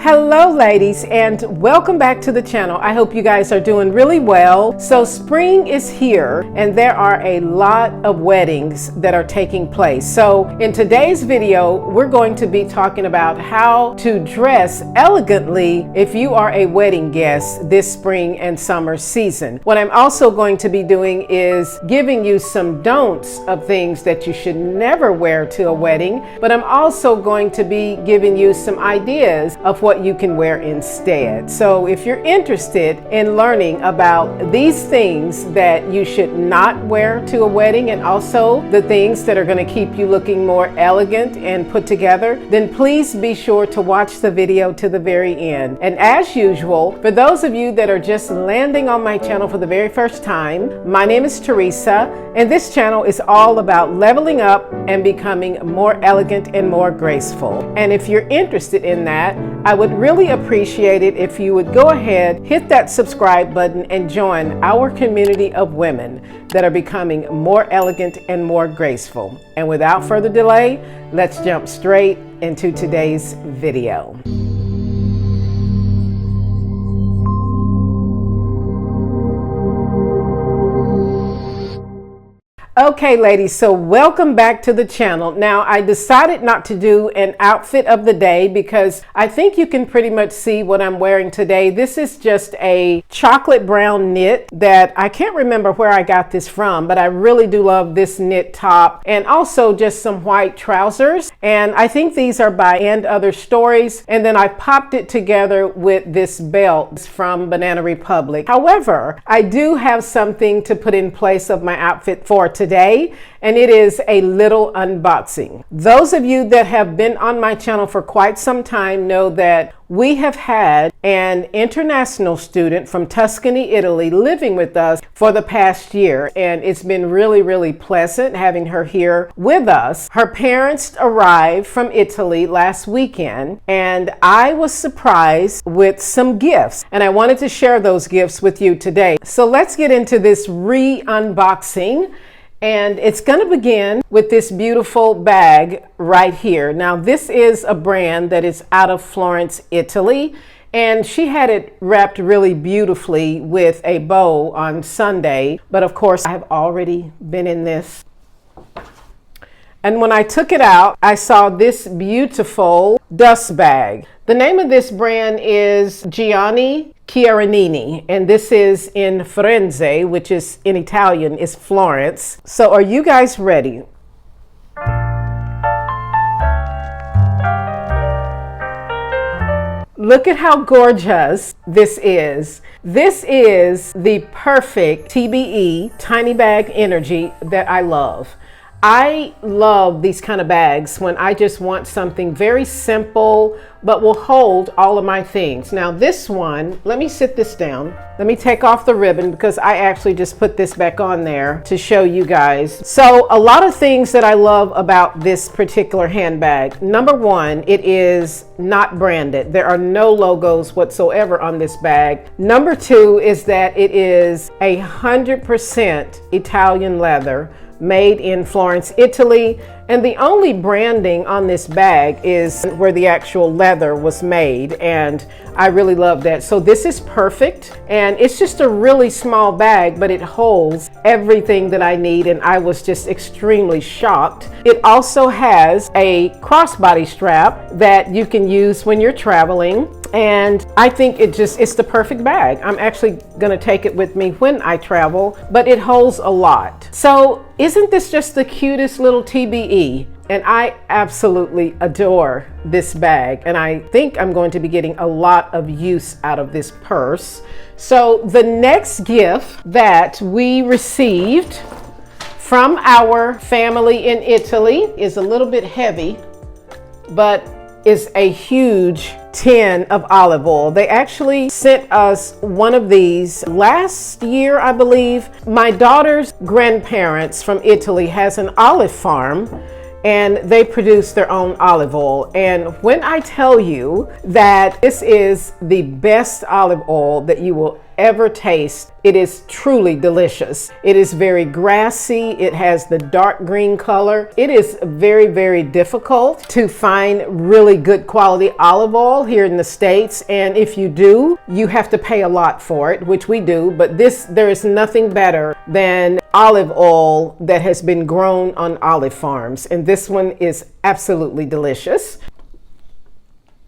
Hello ladies, and welcome back to the channel. I hope you guys are doing really well. So spring is here and there are a lot of weddings that are taking place. So in today's video, we're going to be talking about how to dress elegantly if you are a wedding guest this spring and summer season. What I'm also going to be doing is giving you some don'ts of things that you should never wear to a wedding, but I'm also going to be giving you some ideas of what you can wear instead. So if you're interested in learning about these things that you should not wear to a wedding and also the things that are going to keep you looking more elegant and put together, then please be sure to watch the video to the very end. And as usual, for those of you that are just landing on my channel for the very first time, my name is Teresa, and this channel is all about leveling up and becoming more elegant and more graceful. And if you're interested in that, I would really appreciate it if you would go ahead, hit that subscribe button, and join our community of women that are becoming more elegant and more graceful. And without further delay, let's jump straight into today's video. Okay ladies, so welcome back to the channel. Now I decided not to do an outfit of the day because I think you can pretty much see what I'm wearing today. This is just a chocolate brown knit that I can't remember where I got this from, but I really do love this knit top, and also just some white trousers. And I think these are by And Other Stories. And then I popped it together with this belt from Banana Republic. However, I do have something to put in place of my outfit for today, and it is a little unboxing. Those of you that have been on my channel for quite some time know that we have had an international student from Tuscany, Italy living with us for the past year, and it's been really pleasant having her here with us. Her parents arrived from Italy last weekend, and I was surprised with some gifts, and I wanted to share those gifts with you today. So let's get into this re-unboxing. And it's going to begin with this beautiful bag right here. Now, this is a brand that is out of Florence, Italy, and she had it wrapped really beautifully with a bow on Sunday. But of course, I have already been in this. And when I took it out, I saw this beautiful dust bag. The name of this brand is Gianni Chiaranini, and this is in Firenze, which is in Italian is Florence. So are you guys ready? Look at how gorgeous this is. This is the perfect TBE, tiny bag energy that I love. I love these kind of bags when I just want something very simple but will hold all of my things. Now this one, let me sit this down. Let me take off the ribbon because I actually just put this back on there to show you guys. So a lot of things that I love about this particular handbag. Number one, it is not branded. There are no logos whatsoever on this bag. Number two is that it is 100% Italian leather, made in Florence, Italy, and the only branding on this bag is where the actual leather was made, and I really love that. So this is perfect, and it's just a really small bag, but it holds everything that I need, and I was just extremely shocked. It also has a crossbody strap that you can use when you're traveling, and I think it's the perfect bag. I'm actually gonna take it with me when I travel, but it holds a lot. So isn't this just the cutest little TBE? And I absolutely adore this bag, and I think I'm going to be getting a lot of use out of this purse. So the next gift that we received from our family in Italy is a little bit heavy, but is a huge tin of olive oil. They actually sent us one of these last year, I believe. My daughter's grandparents from Italy has an olive farm, and they produce their own olive oil. And when I tell you that this is the best olive oil that you will ever taste, it is truly delicious. It is very grassy. It has the dark green color. It is very, very difficult to find really good quality olive oil here in the States. And if you do, you have to pay a lot for it, which we do. But there is nothing better than olive oil that has been grown on olive farms. And this one is absolutely delicious.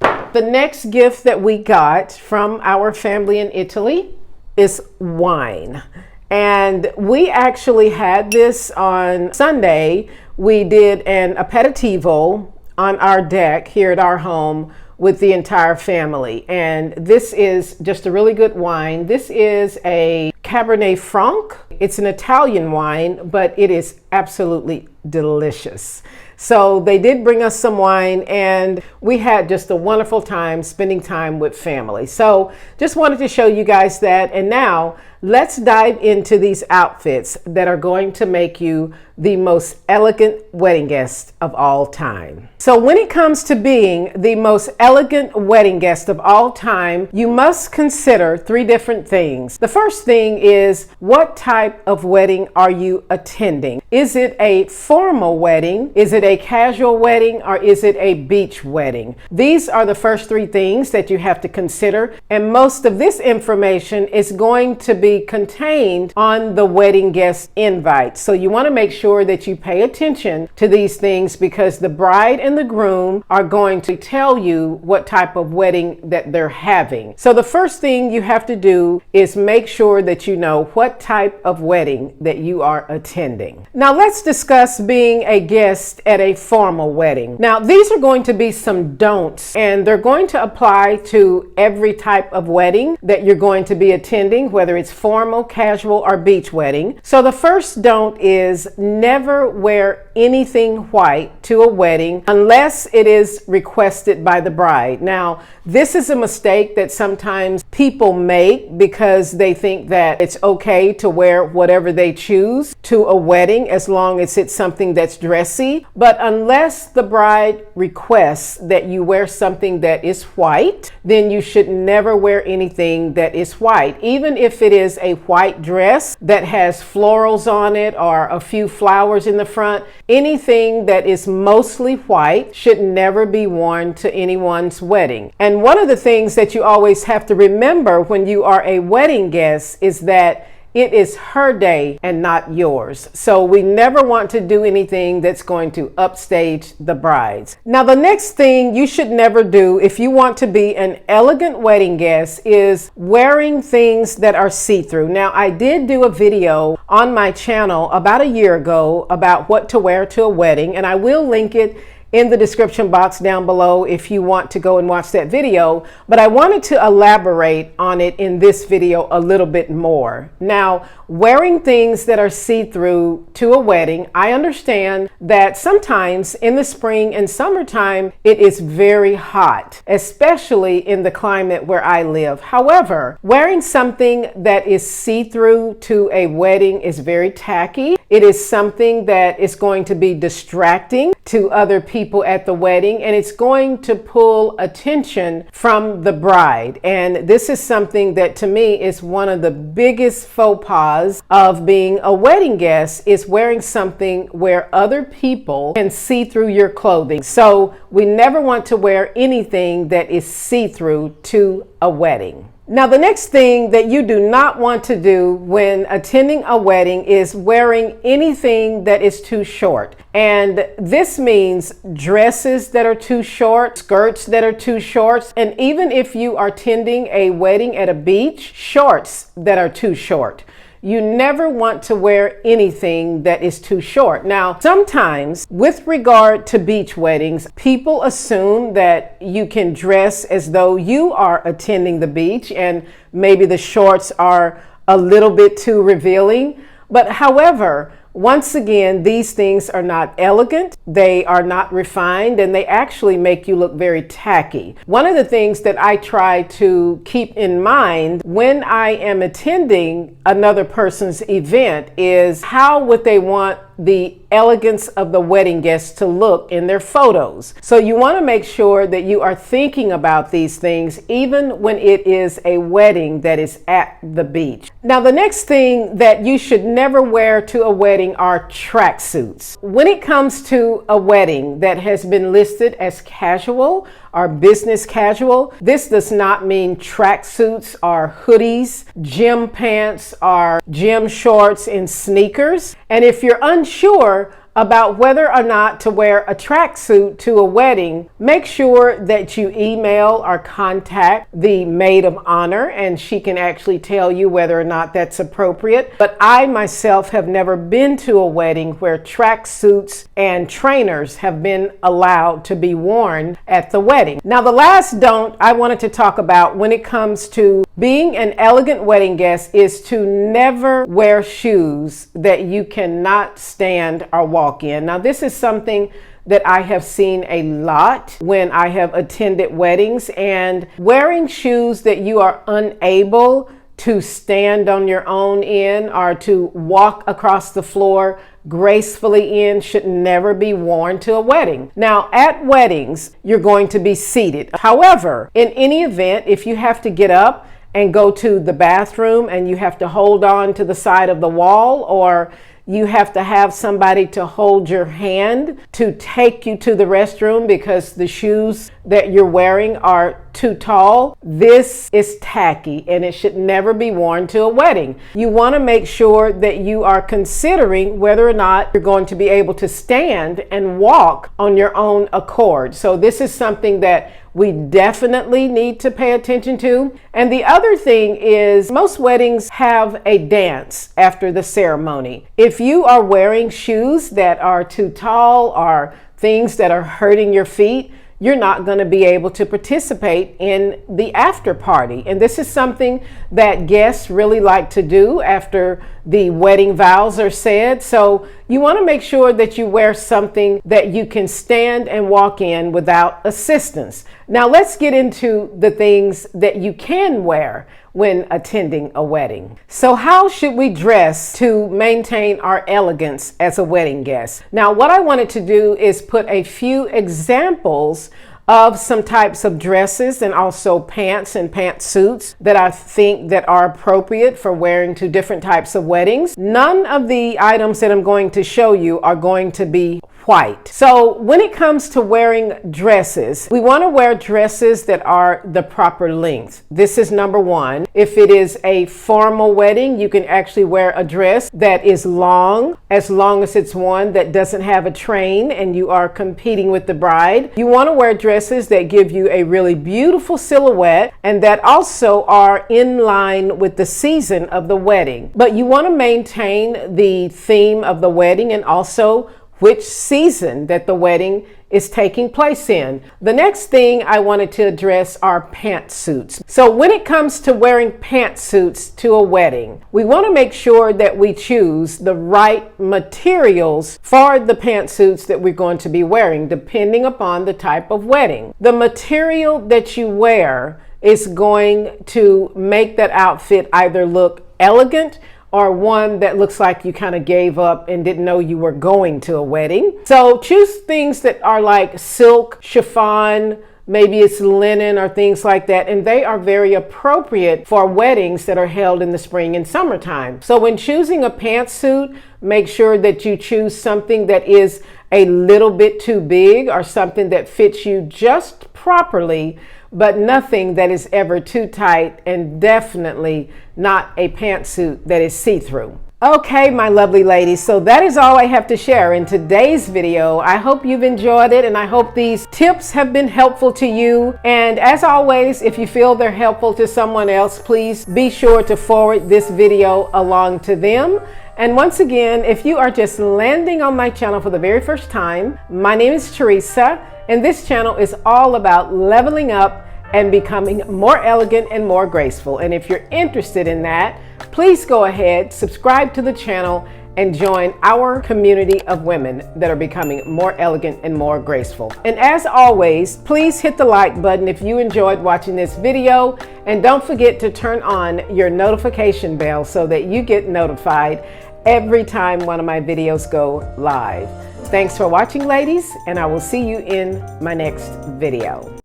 The next gift that we got from our family in Italy is wine. And we actually had this on Sunday. We did an aperitivo on our deck here at our home with the entire family. And this is just a really good wine. This is a Cabernet Franc. It's an Italian wine, but it is absolutely delicious. So they did bring us some wine, and we had just a wonderful time spending time with family. So just wanted to show you guys that. And now let's dive into these outfits that are going to make you the most elegant wedding guest of all time. So when it comes to being the most elegant wedding guest of all time, you must consider three different things. The first thing is, what type of wedding are you attending? Is it a formal wedding? Is it a casual wedding? Or is it a beach wedding? These are the first three things that you have to consider. And most of this information is going to be contained on the wedding guest invite. So you want to make sure that you pay attention to these things, because the bride and the groom are going to tell you what type of wedding that they're having. So the first thing you have to do is make sure that you know what type of wedding that you are attending. Now let's discuss being a guest at a formal wedding. Now these are going to be some don'ts, and they're going to apply to every type of wedding that you're going to be attending, whether it's formal, casual, or beach wedding. So the first don't is never wear anything white to a wedding unless it is requested by the bride. Now, this is a mistake that sometimes people make because they think that it's okay to wear whatever they choose to a wedding as long as it's something that's dressy. But unless the bride requests that you wear something that is white, then you should never wear anything that is white. Even if it is a white dress that has florals on it or a few flowers in the front, anything that is mostly white should never be worn to anyone's wedding. And one of the things that you always have to remember when you are a wedding guest is that it is her day and not yours. So we never want to do anything that's going to upstage the brides. Now, the next thing you should never do if you want to be an elegant wedding guest is wearing things that are see-through. Now, I did do a video on my channel about a year ago about what to wear to a wedding, and I will link it in the description box down below if you want to go and watch that video. But I wanted to elaborate on it in this video a little bit more. Now, wearing things that are see-through to a wedding, I understand that sometimes in the spring and summertime it is very hot, especially in the climate where I live. However, wearing something that is see-through to a wedding is very tacky. It is something that is going to be distracting to other people at the wedding, and it's going to pull attention from the bride. And this is something that to me is one of the biggest faux pas of being a wedding guest, is wearing something where other people can see through your clothing. So we never want to wear anything that is see-through to a wedding. Now, the next thing that you do not want to do when attending a wedding is wearing anything that is too short. And this means dresses that are too short, skirts that are too short, and even if you are attending a wedding at a beach, shorts that are too short. You never want to wear anything that is too short. Now, sometimes with regard to beach weddings, people assume that you can dress as though you are attending the beach, and maybe the shorts are a little bit too revealing. But however, once again, these things are not elegant, they are not refined, and they actually make you look very tacky. One of the things that I try to keep in mind when I am attending another person's event is how would they want the elegance of the wedding guests to look in their photos. So you want to make sure that you are thinking about these things even when it is a wedding that is at the beach. Now, the next thing that you should never wear to a wedding are tracksuits. When it comes to a wedding that has been listed as casual or business casual, this does not mean tracksuits or hoodies, gym pants or gym shorts and sneakers. And if you're unsure about whether or not to wear a tracksuit to a wedding, make sure that you email or contact the maid of honor and she can actually tell you whether or not that's appropriate. But I myself have never been to a wedding where tracksuits and trainers have been allowed to be worn at the wedding. Now, the last don't I wanted to talk about when it comes to being an elegant wedding guest is to never wear shoes that you cannot stand or walk in. Now, this is something that I have seen a lot when I have attended weddings, and wearing shoes that you are unable to stand on your own in or to walk across the floor gracefully in should never be worn to a wedding. Now, at weddings, you're going to be seated. However, in any event, if you have to get up and go to the bathroom and you have to hold on to the side of the wall, or you have to have somebody to hold your hand to take you to the restroom because the shoes that you're wearing are too tall, this is tacky and it should never be worn to a wedding. You want to make sure that you are considering whether or not you're going to be able to stand and walk on your own accord. So this is something that we definitely need to pay attention to. And the other thing is, most weddings have a dance after the ceremony. If you are wearing shoes that are too tall or things that are hurting your feet, you're not going to be able to participate in the after party. And this is something that guests really like to do after the wedding vows are said. So you want to make sure that you wear something that you can stand and walk in without assistance. Now let's get into the things that you can wear when attending a wedding. So how should we dress to maintain our elegance as a wedding guest? Now, what I wanted to do is put a few examples of some types of dresses and also pants and pantsuits that I think that are appropriate for wearing to different types of weddings. None of the items that I'm going to show you are going to be white. So when it comes to wearing dresses, we want to wear dresses that are the proper length. This is number one. If it is a formal wedding, you can actually wear a dress that is long as it's one that doesn't have a train and you are competing with the bride. You want to wear dresses that give you a really beautiful silhouette and that also are in line with the season of the wedding. But you want to maintain the theme of the wedding and also which season that the wedding is taking place in. The next thing I wanted to address are pantsuits. So when it comes to wearing pantsuits to a wedding, we want to make sure that we choose the right materials for the pantsuits that we're going to be wearing, depending upon the type of wedding. The material that you wear is going to make that outfit either look elegant or one that looks like you kind of gave up and didn't know you were going to a wedding. So choose things that are like silk, chiffon, maybe it's linen or things like that, and they are very appropriate for weddings that are held in the spring and summertime. So when choosing a pantsuit, make sure that you choose something that is a little bit too big or something that fits you just properly, but nothing that is ever too tight, and definitely not a pantsuit that is see-through. Okay, my lovely ladies, so that is all I have to share in today's video. I hope you've enjoyed it and I hope these tips have been helpful to you. And as always, if you feel they're helpful to someone else, please be sure to forward this video along to them. And once again, if you are just landing on my channel for the very first time, my name is Teresa, and this channel is all about leveling up and becoming more elegant and more graceful. And if you're interested in that, please go ahead, subscribe to the channel, and join our community of women that are becoming more elegant and more graceful. And as always, please hit the like button if you enjoyed watching this video, and don't forget to turn on your notification bell so that you get notified every time one of my videos go live. Thanks for watching, ladies, and I will see you in my next video.